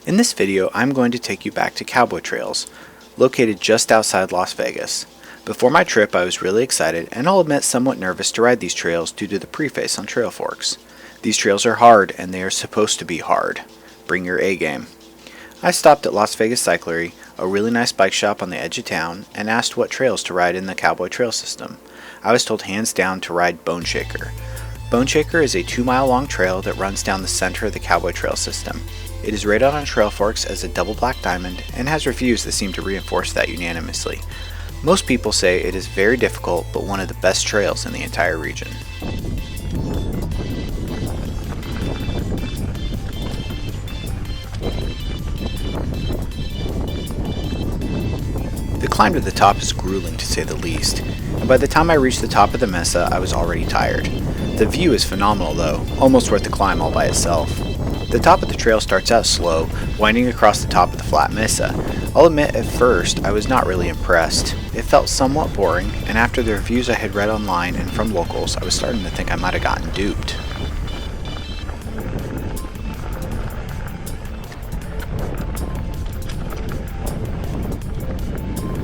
In this video, I'm going to take you back to Cowboy Trails, located just outside Las Vegas. Before my trip, I was really excited, and I'll admit somewhat nervous to ride these trails due to the preface on Trail Forks. These trails are hard, and they are supposed to be hard. Bring your A game. I stopped at Las Vegas Cyclery, a really nice bike shop on the edge of town, and asked what trails to ride in the Cowboy Trail system. I was told hands down to ride Bone Shaker. Bone Shaker is a 2-mile long trail that runs down the center of the Cowboy Trail system. It is rated on Trail Forks as a double black diamond and has reviews that seem to reinforce that unanimously. Most people say it is very difficult but one of the best trails in the entire region. The climb to the top is grueling to say the least, and by the time I reached the top of the Mesa, I was already tired. The view is phenomenal though, almost worth the climb all by itself. The top of the trail starts out slow, winding across the top of the flat Mesa. I'll admit at first I was not really impressed. It felt somewhat boring, and after the reviews I had read online and from locals, I was starting to think I might have gotten duped.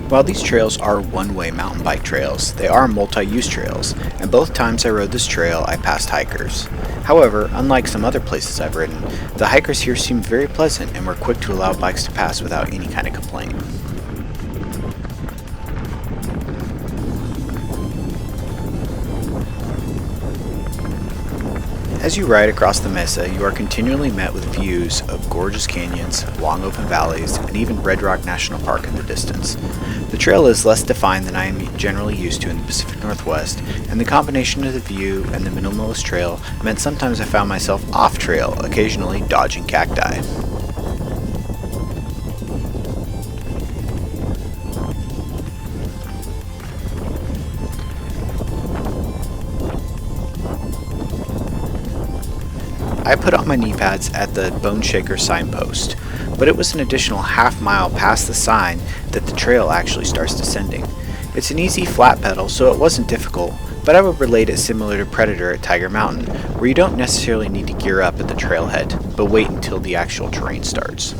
While these trails are one-way mountain bike trails, they are multi-use trails, and both times I rode this trail I passed hikers. However, unlike some other places I've ridden, the hikers here seemed very pleasant and were quick to allow bikes to pass without any kind of complaint. As you ride across the Mesa, you are continually met with views of gorgeous canyons, long open valleys, and even Red Rock National Park in the distance. The trail is less defined than I am generally used to in the Pacific Northwest, and the combination of the view and the minimalist trail meant sometimes I found myself off-trail, occasionally dodging cacti. I put on my knee pads at the Bone Shaker signpost, but it was an additional half-mile past the sign that the trail actually starts descending. It's an easy flat pedal, so it wasn't difficult, but I would relate it similar to Predator at Tiger Mountain, where you don't necessarily need to gear up at the trailhead, but wait until the actual terrain starts.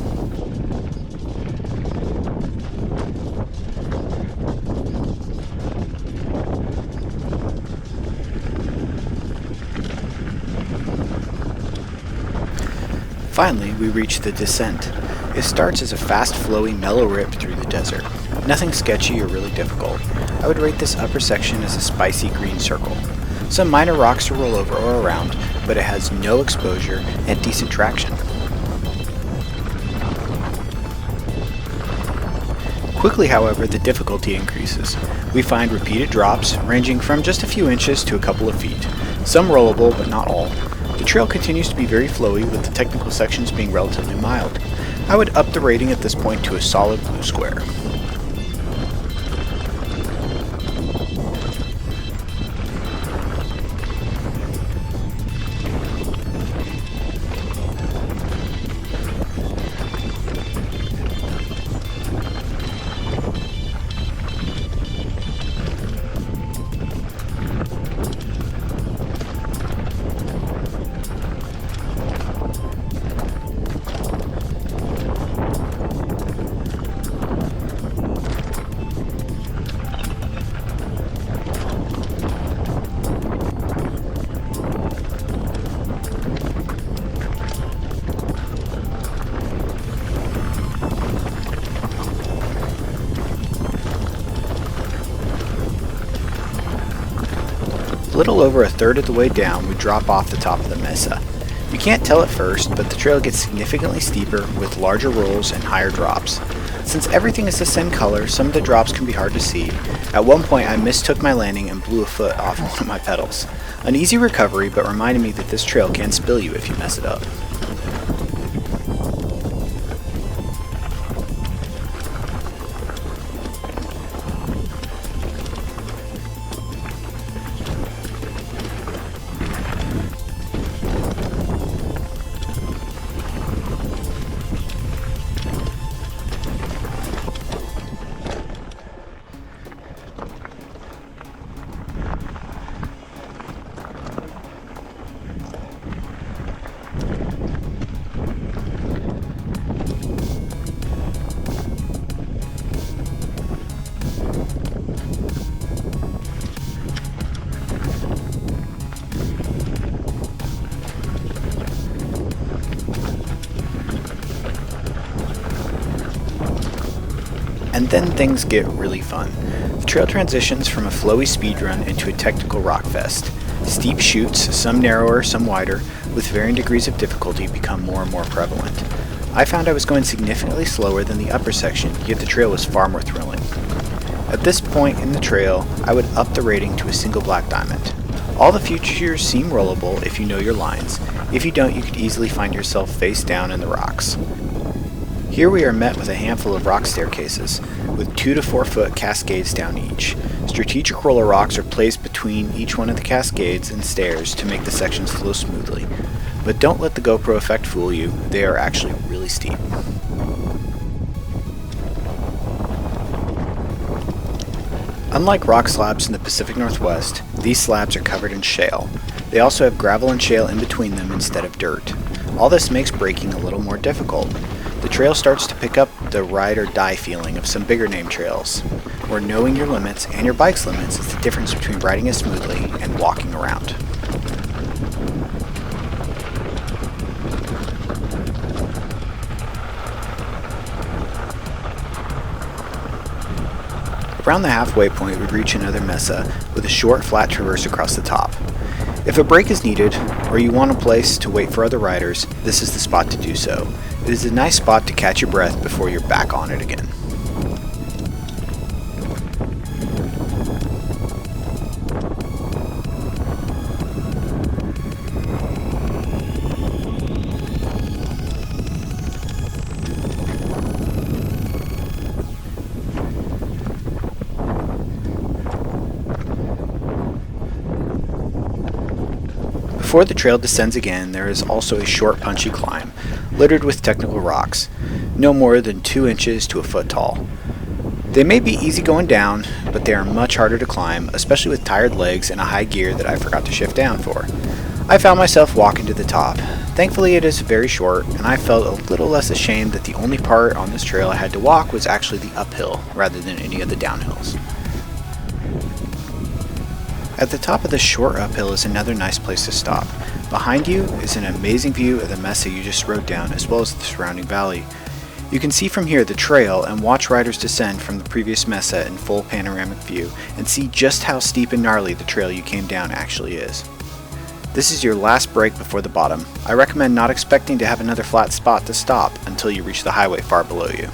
Finally, we reach the descent. It starts as a fast flowing mellow rip through the desert. Nothing sketchy or really difficult. I would rate this upper section as a spicy green circle. Some minor rocks to roll over or around, but it has no exposure and decent traction. Quickly, however, the difficulty increases. We find repeated drops ranging from just a few inches to a couple of feet. Some rollable, but not all. The trail continues to be very flowy, with the technical sections being relatively mild. I would up the rating at this point to a solid blue square. A little over a third of the way down, we drop off the top of the Mesa. You can't tell at first, but the trail gets significantly steeper with larger rolls and higher drops. Since everything is the same color, some of the drops can be hard to see. At one point I mistook my landing and blew a foot off one of my pedals. An easy recovery, but reminded me that this trail can spill you if you mess it up. And then things get really fun. The trail transitions from a flowy speed run into a technical rock fest. Steep chutes, some narrower, some wider, with varying degrees of difficulty, become more and more prevalent. I found I was going significantly slower than the upper section, yet the trail was far more thrilling. At this point in the trail, I would up the rating to a single black diamond. All the features seem rollable if you know your lines. If you don't, you could easily find yourself face down in the rocks. Here we are met with a handful of rock staircases, with 2 to 4 foot cascades down each. Strategic roller rocks are placed between each one of the cascades and stairs to make the sections flow smoothly. But don't let the GoPro effect fool you, they are actually really steep. Unlike rock slabs in the Pacific Northwest, these slabs are covered in shale. They also have gravel and shale in between them instead of dirt. All this makes braking a little more difficult. The trail starts to pick up the ride or die feeling of some bigger name trails, where knowing your limits and your bike's limits is the difference between riding it smoothly and walking around. Around the halfway point, we reach another mesa with a short, flat traverse across the top. If a break is needed, or you want a place to wait for other riders, this is the spot to do so. It is a nice spot to catch your breath before you're back on it again. Before the trail descends again, there is also a short punchy climb, littered with technical rocks, no more than 2 inches to a foot tall. They may be easy going down, but they are much harder to climb, especially with tired legs and a high gear that I forgot to shift down for. I found myself walking to the top. Thankfully it is very short, and I felt a little less ashamed that the only part on this trail I had to walk was actually the uphill, rather than any of the downhills. At the top of this short uphill is another nice place to stop. Behind you is an amazing view of the mesa you just rode down, as well as the surrounding valley. You can see from here the trail and watch riders descend from the previous mesa in full panoramic view, and see just how steep and gnarly the trail you came down actually is. This is your last break before the bottom. I recommend not expecting to have another flat spot to stop until you reach the highway far below you.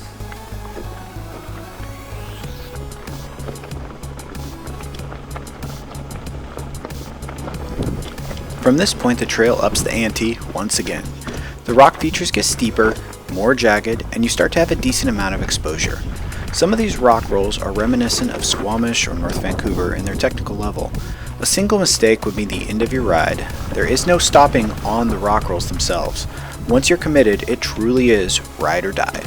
From this point, the trail ups the ante once again. The rock features get steeper, more jagged, and you start to have a decent amount of exposure. Some of these rock rolls are reminiscent of Squamish or North Vancouver in their technical level. A single mistake would be the end of your ride. There is no stopping on the rock rolls themselves. Once you're committed, it truly is ride or die.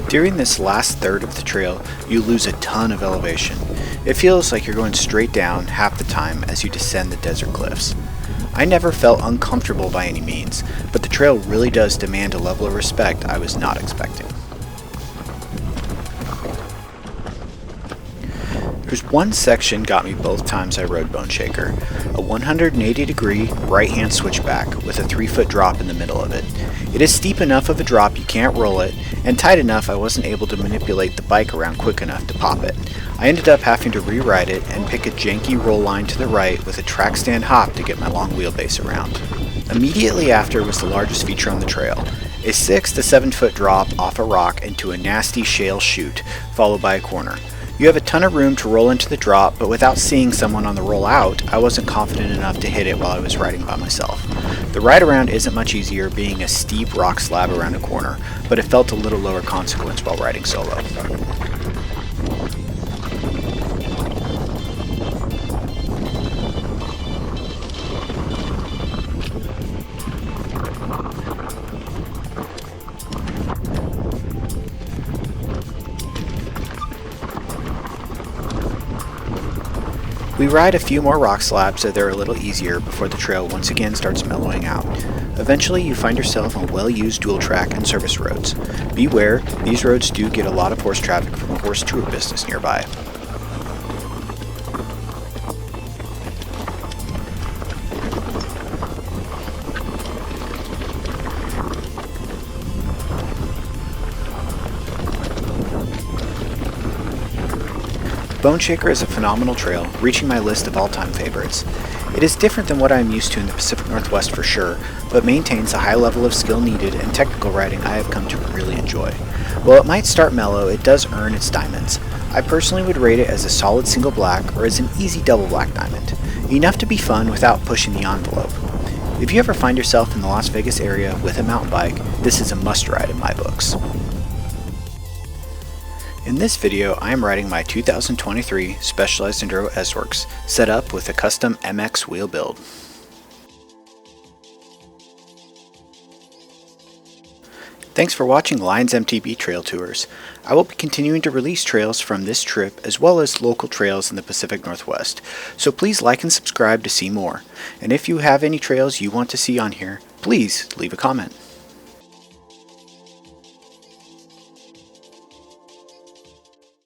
During this last third of the trail, you lose a ton of elevation. It feels like you're going straight down half the time as you descend the desert cliffs. I never felt uncomfortable by any means, but the trail really does demand a level of respect I was not expecting. There's one section got me both times I rode Bone Shaker, a 180-degree right-hand switchback with a 3-foot drop in the middle of it. It is steep enough of a drop you can't roll it, and tight enough I wasn't able to manipulate the bike around quick enough to pop it. I ended up having to rewrite it and pick a janky roll line to the right with a track stand hop to get my long wheelbase around. Immediately after was the largest feature on the trail, a 6 to 7 foot drop off a rock into a nasty shale chute, followed by a corner. You have a ton of room to roll into the drop, but without seeing someone on the roll out, I wasn't confident enough to hit it while I was riding by myself. The ride around isn't much easier, being a steep rock slab around a corner, but it felt a little lower consequence while riding solo. We ride a few more rock slabs so they're a little easier before the trail once again starts mellowing out. Eventually you find yourself on well-used dual track and service roads. Beware, these roads do get a lot of horse traffic from the horse tour business nearby. Bone Shaker is a phenomenal trail, reaching my list of all-time favorites. It is different than what I am used to in the Pacific Northwest for sure, but maintains a high level of skill needed and technical riding I have come to really enjoy. While it might start mellow, it does earn its diamonds. I personally would rate it as a solid single black or as an easy double black diamond, enough to be fun without pushing the envelope. If you ever find yourself in the Las Vegas area with a mountain bike, this is a must ride in my books. In this video, I am riding my 2023 Specialized Enduro S-Works, set up with a custom MX wheel build. Thanks for watching Lions MTB Trail Tours. I will be continuing to release trails from this trip as well as local trails in the Pacific Northwest, so please like and subscribe to see more. And if you have any trails you want to see on here, please leave a comment.